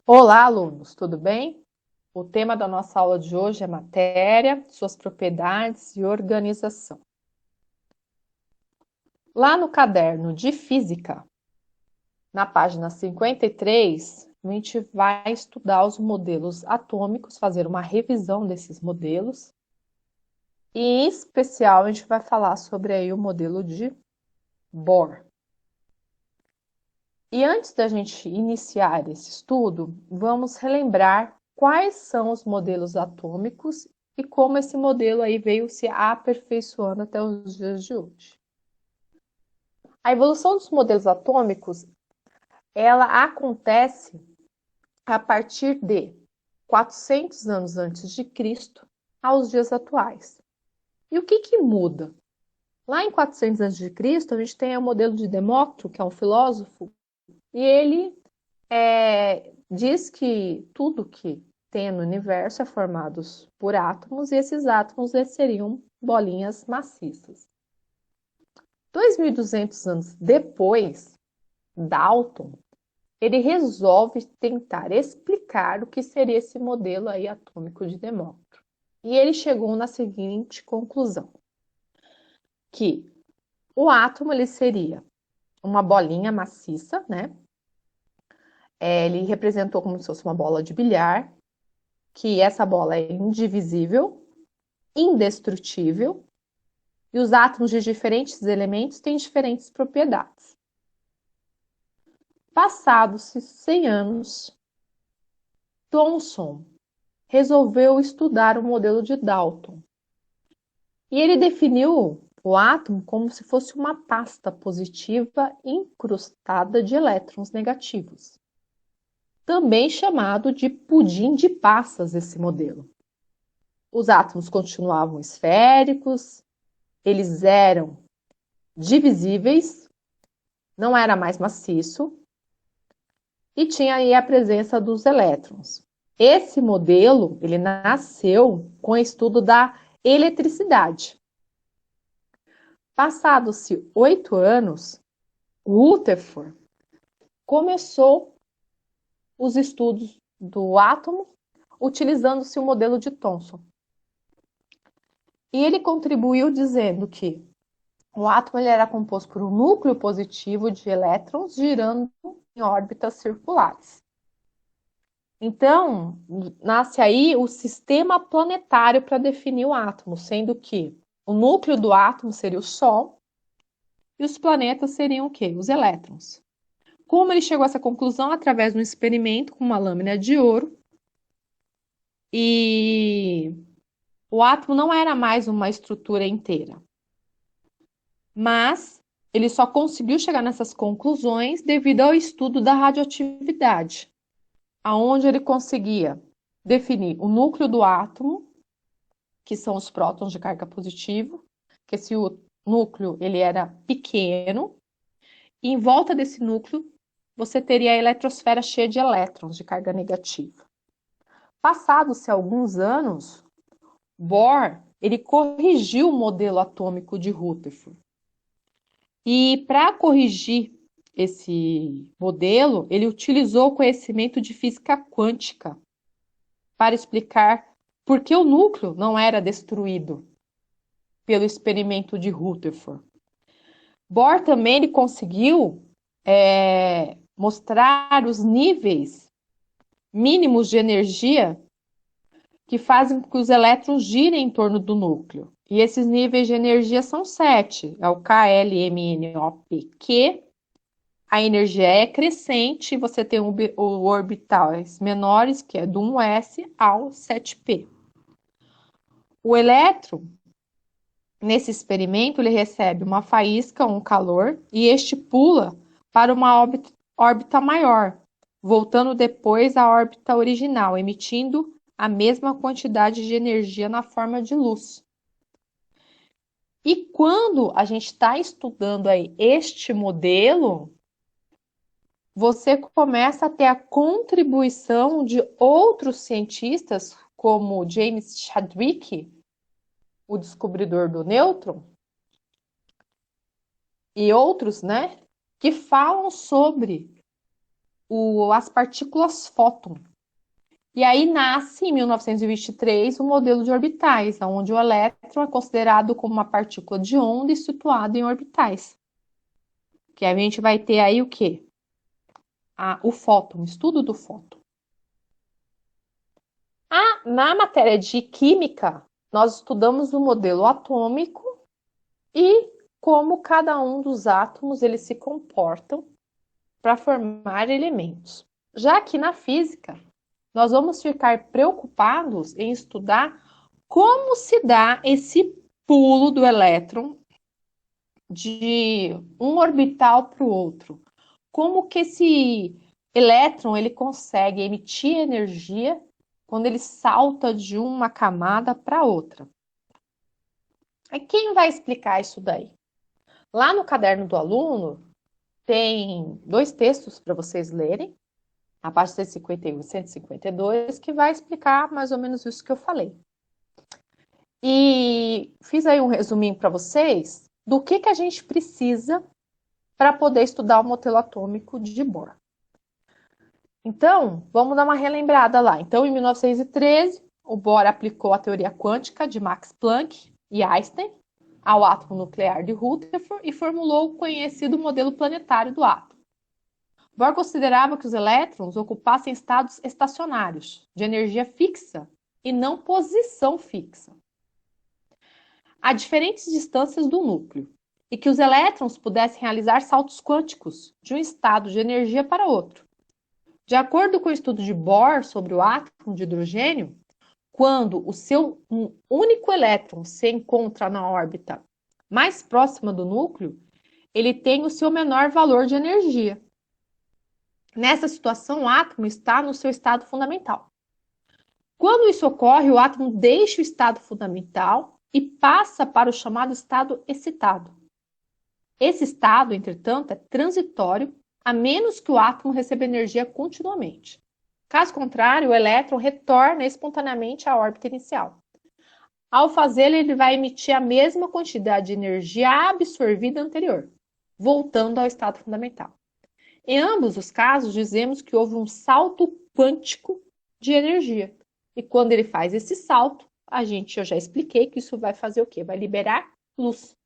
Olá, alunos, tudo bem? O tema da nossa aula de hoje é matéria, suas propriedades e organização. Lá no caderno de física, na página 53, a gente vai estudar os modelos atômicos, fazer uma revisão desses modelos. E, em especial, a gente vai falar sobre aí o modelo de Bohr. E antes da gente iniciar esse estudo, vamos relembrar quais são os modelos atômicos e como esse modelo aí veio se aperfeiçoando até os dias de hoje. A evolução dos modelos atômicos, ela acontece a partir de 400 anos antes de Cristo aos dias atuais. E o que muda? Lá em 400 antes de Cristo, a gente tem o modelo de Demócrito, que é um filósofo, e ele diz que tudo que tem no universo é formado por átomos e esses átomos seriam bolinhas maciças. 2.200 anos depois, Dalton, ele resolve tentar explicar o que seria esse modelo aí atômico de Demócrito. E ele chegou na seguinte conclusão, que o átomo ele seria uma bolinha maciça, né? Ele representou como se fosse uma bola de bilhar, que essa bola é indivisível, indestrutível, e os átomos de diferentes elementos têm diferentes propriedades. Passados-se 100 anos, Thomson resolveu estudar o modelo de Dalton. E ele definiu o átomo como se fosse uma pasta positiva incrustada de elétrons negativos. Também chamado de pudim de passas esse modelo. Os átomos continuavam esféricos, eles eram divisíveis, não era mais maciço, e tinha aí a presença dos elétrons. Esse modelo, ele nasceu com o estudo da eletricidade. Passados-se 8 anos, Rutherford começou os estudos do átomo utilizando-se o modelo de Thomson. E ele contribuiu dizendo que o átomo ele era composto por um núcleo positivo de elétrons girando em órbitas circulares. Então, nasce aí o sistema planetário para definir o átomo, sendo que o núcleo do átomo seria o Sol e os planetas seriam o quê? Os elétrons. Como ele chegou a essa conclusão? Através de um experimento com uma lâmina de ouro. E o átomo não era mais uma estrutura inteira. Mas ele só conseguiu chegar nessas conclusões devido ao estudo da radioatividade, aonde ele conseguia definir o núcleo do átomo, que são os prótons de carga positiva, que esse núcleo ele era pequeno, e em volta desse núcleo você teria a eletrosfera cheia de elétrons de carga negativa. Passados-se alguns anos, Bohr ele corrigiu o modelo atômico de Rutherford. E para corrigir esse modelo, ele utilizou o conhecimento de física quântica para explicar por que o núcleo não era destruído pelo experimento de Rutherford. Bohr também ele conseguiu mostrar os níveis mínimos de energia que fazem com que os elétrons girem em torno do núcleo. E esses níveis de energia são 7. É o KLMNOPq. A energia é crescente, você tem orbitais menores, que é do 1s ao 7p. O elétron, nesse experimento, ele recebe uma faísca, um calor, e este pula para uma órbita maior, voltando depois à órbita original, emitindo a mesma quantidade de energia na forma de luz. E quando a gente está estudando aí este modelo, você começa a ter a contribuição de outros cientistas, como James Chadwick, o descobridor do nêutron, e outros, né, que falam sobre as partículas fóton. E aí nasce, em 1923, o modelo de orbitais, onde o elétron é considerado como uma partícula de onda e situado em orbitais. Que a gente vai ter aí o quê? O fóton, o estudo do fóton. Na matéria de química, nós estudamos o modelo atômico e como cada um dos átomos eles se comportam para formar elementos. Já que na física, nós vamos ficar preocupados em estudar como se dá esse pulo do elétron de um orbital para o outro. Como que esse elétron ele consegue emitir energia quando ele salta de uma camada para outra. E quem vai explicar isso daí? Lá no caderno do aluno, tem 2 textos para vocês lerem, a parte 151 e 152, que vai explicar mais ou menos isso que eu falei. E fiz aí um resuminho para vocês do que a gente precisa para poder estudar o modelo atômico de Bohr. Então, vamos dar uma relembrada lá. Então, em 1913, o Bohr aplicou a teoria quântica de Max Planck e Einstein ao átomo nuclear de Rutherford e formulou o conhecido modelo planetário do átomo. Bohr considerava que os elétrons ocupassem estados estacionários, de energia fixa e não posição fixa, a diferentes distâncias do núcleo, e que os elétrons pudessem realizar saltos quânticos de um estado de energia para outro. De acordo com o estudo de Bohr sobre o átomo de hidrogênio, quando o seu único elétron se encontra na órbita mais próxima do núcleo, ele tem o seu menor valor de energia. Nessa situação, o átomo está no seu estado fundamental. Quando isso ocorre, o átomo deixa o estado fundamental e passa para o chamado estado excitado. Esse estado, entretanto, é transitório, a menos que o átomo receba energia continuamente. Caso contrário, o elétron retorna espontaneamente à órbita inicial. Ao fazê-lo, ele vai emitir a mesma quantidade de energia absorvida anterior, voltando ao estado fundamental. Em ambos os casos, dizemos que houve um salto quântico de energia. E quando ele faz esse salto, eu já expliquei que isso vai fazer o quê? Vai liberar luz.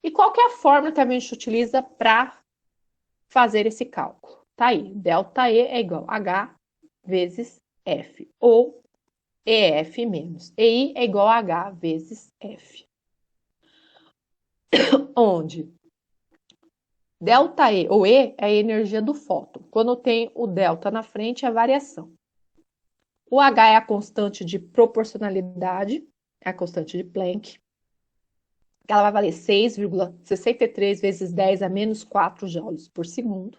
E qual que é a fórmula que a gente utiliza para fazer esse cálculo? Tá aí, ΔE é igual a H vezes F, ou EF menos EI é igual a H vezes F. Onde ΔE ou E é a energia do fóton. Quando tem o delta na frente, é a variação. O H é a constante de proporcionalidade, é a constante de Planck. Ela vai valer 6,63 vezes 10 a menos 4 joules por segundo.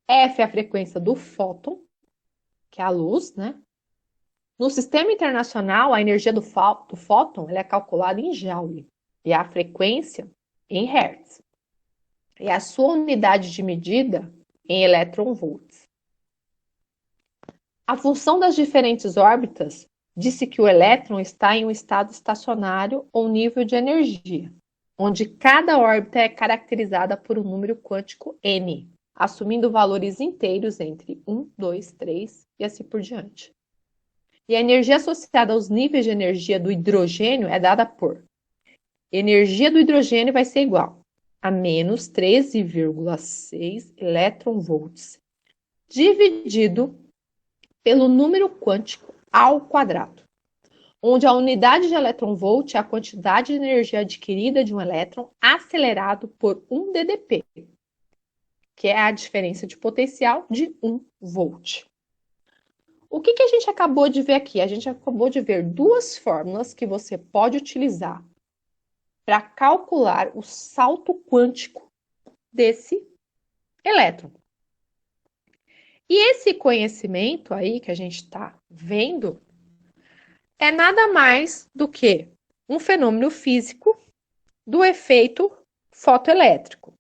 F é a frequência do fóton, que é a luz, né? No sistema internacional, a energia do fóton ela é calculada em joule e a frequência em hertz. E a sua unidade de medida em eletronvolts. A função das diferentes órbitas disse que o elétron está em um estado estacionário ou nível de energia, onde cada órbita é caracterizada por um número quântico n, assumindo valores inteiros entre 1, 2, 3 e assim por diante. E a energia associada aos níveis de energia do hidrogênio é dada por energia do hidrogênio vai ser igual a menos 13,6 eletronvolts, dividido pelo número quântico ao quadrado, onde a unidade de eletronvolt é a quantidade de energia adquirida de um elétron acelerado por 1 ddp, que é a diferença de potencial de 1 volt. O que a gente acabou de ver aqui? A gente acabou de ver 2 fórmulas que você pode utilizar para calcular o salto quântico desse elétron. E esse conhecimento aí que a gente está vendo é nada mais do que um fenômeno físico do efeito fotoelétrico,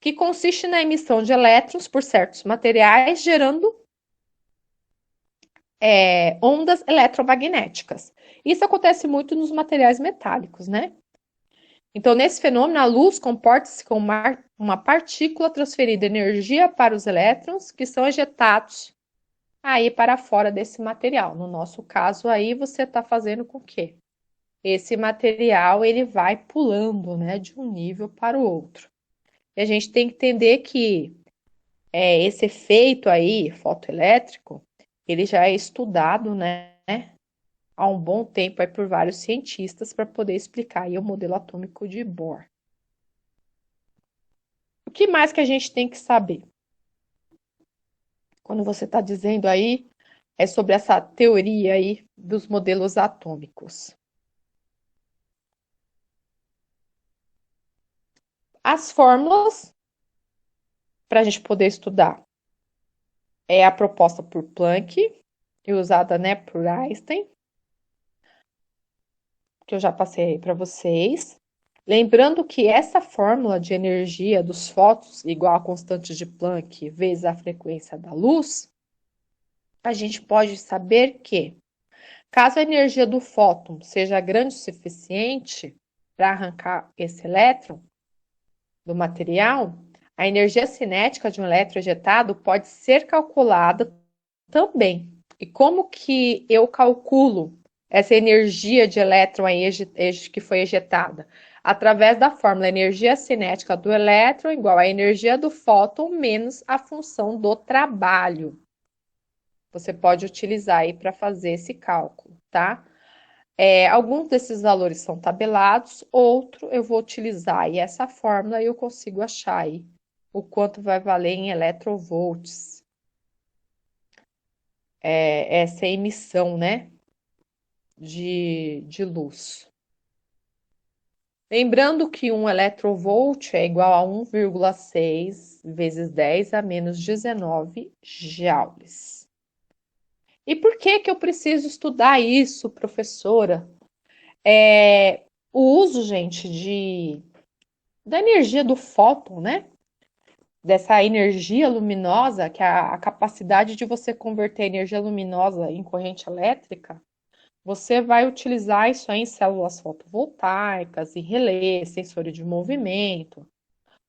que consiste na emissão de elétrons por certos materiais, gerando ondas eletromagnéticas. Isso acontece muito nos materiais metálicos, né? Então, nesse fenômeno, a luz comporta-se como uma uma partícula transferindo energia para os elétrons que são ejetados aí para fora desse material. No nosso caso aí, você está fazendo com que esse material ele vai pulando, né, de um nível para o outro. E a gente tem que entender que esse efeito aí fotoelétrico, ele já é estudado, né, há um bom tempo aí por vários cientistas para poder explicar aí o modelo atômico de Bohr. O que mais que a gente tem que saber? Quando você está dizendo aí, é sobre essa teoria aí dos modelos atômicos. As fórmulas para a gente poder estudar é a proposta por Planck e usada, né, por Einstein, que eu já passei aí para vocês. Lembrando que essa fórmula de energia dos fótons igual a constante de Planck vezes a frequência da luz, a gente pode saber que, caso a energia do fóton seja grande o suficiente para arrancar esse elétron do material, a energia cinética de um elétron ejetado pode ser calculada também. E como que eu calculo essa energia de elétron aí que foi ejetada? Através da fórmula energia cinética do elétron igual à energia do fóton menos a função do trabalho. Você pode utilizar aí para fazer esse cálculo, tá? Alguns desses valores são tabelados, outro eu vou utilizar aí essa fórmula e eu consigo achar aí o quanto vai valer em electrovolts essa emissão, né, de luz. Lembrando que um electrovolt é igual a 1,6 vezes 10 a menos 19 joules. E por que que eu preciso estudar isso, professora? O uso, gente, da energia do fóton, né? Dessa energia luminosa, que é a capacidade de você converter energia luminosa em corrente elétrica, você vai utilizar isso aí em células fotovoltaicas, em relé, sensor de movimento,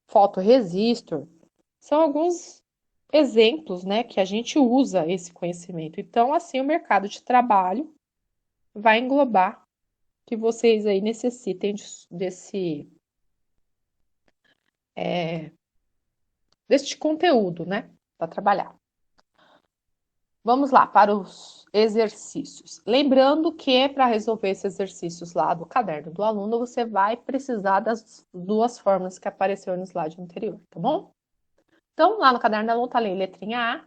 fotoresistor. São alguns exemplos, né, que a gente usa esse conhecimento. Então, assim, o mercado de trabalho vai englobar que vocês aí necessitem deste conteúdo, né, para trabalhar. Vamos lá para os exercícios. Lembrando que para resolver esses exercícios lá do caderno do aluno, você vai precisar das duas fórmulas que apareceram no slide anterior, tá bom? Então, lá no caderno do aluno está ali, letrinha A.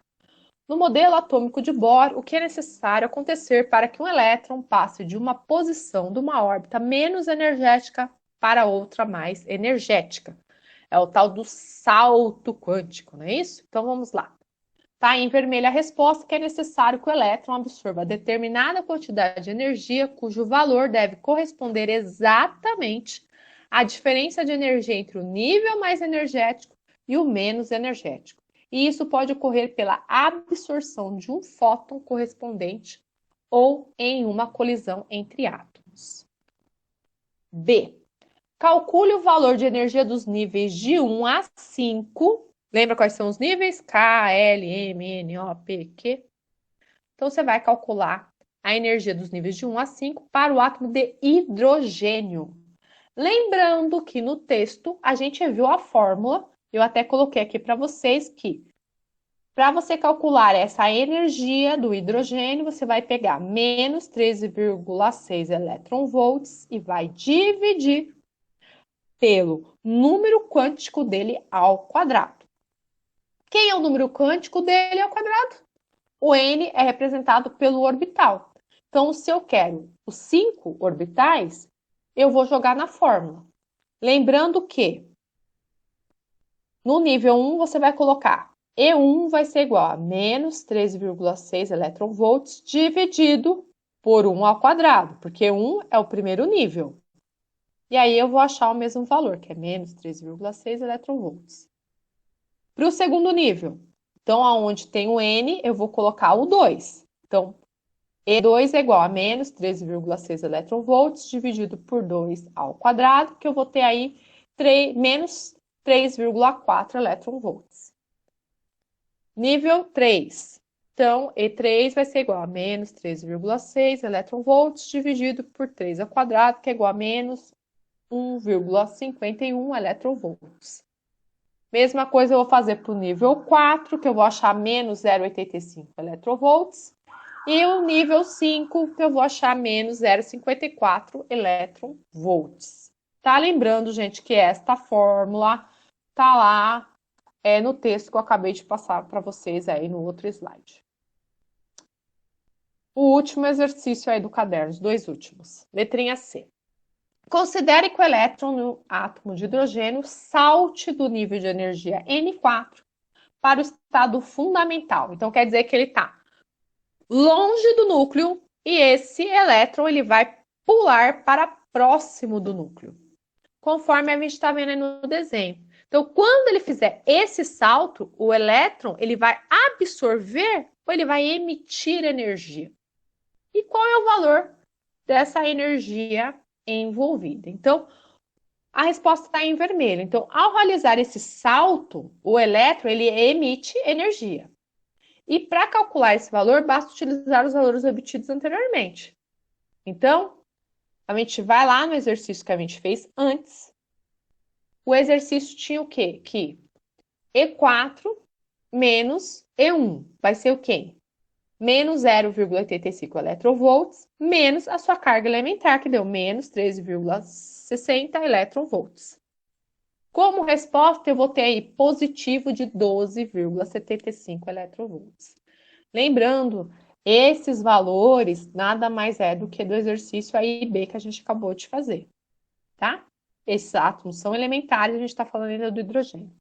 No modelo atômico de Bohr, o que é necessário acontecer para que um elétron passe de uma posição de uma órbita menos energética para outra mais energética? É o tal do salto quântico, não é isso? Então, vamos lá. Está em vermelho a resposta que é necessário que o elétron absorva determinada quantidade de energia cujo valor deve corresponder exatamente à diferença de energia entre o nível mais energético e o menos energético. E isso pode ocorrer pela absorção de um fóton correspondente ou em uma colisão entre átomos. B. Calcule o valor de energia dos níveis de 1 a 5. Lembra quais são os níveis? K, L, M, N, O, P, Q. Então, você vai calcular a energia dos níveis de 1 a 5 para o átomo de hidrogênio. Lembrando que no texto a gente viu a fórmula, eu até coloquei aqui para vocês que para você calcular essa energia do hidrogênio, você vai pegar menos 13,6 elétron-volts e vai dividir pelo número quântico dele ao quadrado. Quem é o número quântico dele ao quadrado? O N é representado pelo orbital. Então, se eu quero os 5 orbitais, eu vou jogar na fórmula. Lembrando que no nível 1 você vai colocar E1 vai ser igual a menos 13,6 elétron-volts dividido por 1 ao quadrado, porque 1 é o primeiro nível. E aí eu vou achar o mesmo valor, que é menos 13,6 elétron-volts. Para o segundo nível, então, aonde tem o N, eu vou colocar o 2. Então, E2 é igual a menos 13,6 elétron-volts dividido por 2 ao quadrado, que eu vou ter aí menos 3,4 elétron-volts. Nível 3. Então, E3 vai ser igual a menos 3,6 elétron-volts dividido por 3 ao quadrado, que é igual a menos 1,51 elétron-volts. Mesma coisa eu vou fazer para o nível 4, que eu vou achar menos 0,85 elétron-volts. E o nível 5, que eu vou achar menos 0,54 elétron-volts. Tá lembrando, gente, que esta fórmula tá lá no texto que eu acabei de passar para vocês aí no outro slide. O último exercício aí do caderno, os dois últimos. Letrinha C. Considere que o elétron no átomo de hidrogênio salte do nível de energia N4 para o estado fundamental. Então, quer dizer que ele está longe do núcleo e esse elétron ele vai pular para próximo do núcleo, conforme a gente está vendo aí no desenho. Então, quando ele fizer esse salto, o elétron ele vai absorver ou ele vai emitir energia. E qual é o valor dessa energia envolvida? Então, a resposta está em vermelho. Então, ao realizar esse salto, o elétron ele emite energia. E para calcular esse valor, basta utilizar os valores obtidos anteriormente. Então, a gente vai lá no exercício que a gente fez antes. O exercício tinha o quê? Que E4 menos E1 vai ser o quê? Menos 0,85 elétron-volts, menos a sua carga elementar, que deu menos 13,60 elétron-volts. Como resposta, eu vou ter aí positivo de 12,75 elétron-volts. Lembrando, esses valores nada mais é do que do exercício A e B que a gente acabou de fazer, tá? Esses átomos são elementares, a gente está falando ainda do hidrogênio.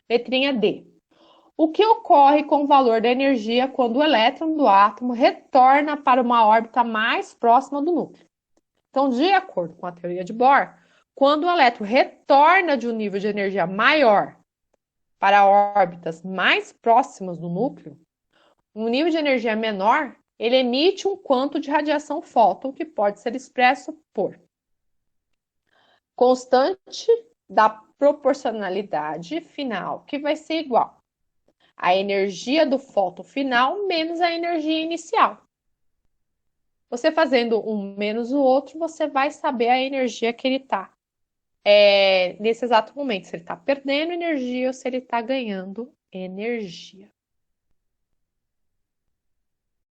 Letrinha D. O que ocorre com o valor da energia quando o elétron do átomo retorna para uma órbita mais próxima do núcleo? Então, de acordo com a teoria de Bohr, quando o elétron retorna de um nível de energia maior para órbitas mais próximas do núcleo, um nível de energia menor, ele emite um quanto de radiação fóton, que pode ser expresso por constante da proporcionalidade final, que vai ser igual a energia do fóton final menos a energia inicial. Você fazendo um menos o outro, você vai saber a energia que ele está nesse exato momento. Se ele está perdendo energia ou se ele está ganhando energia.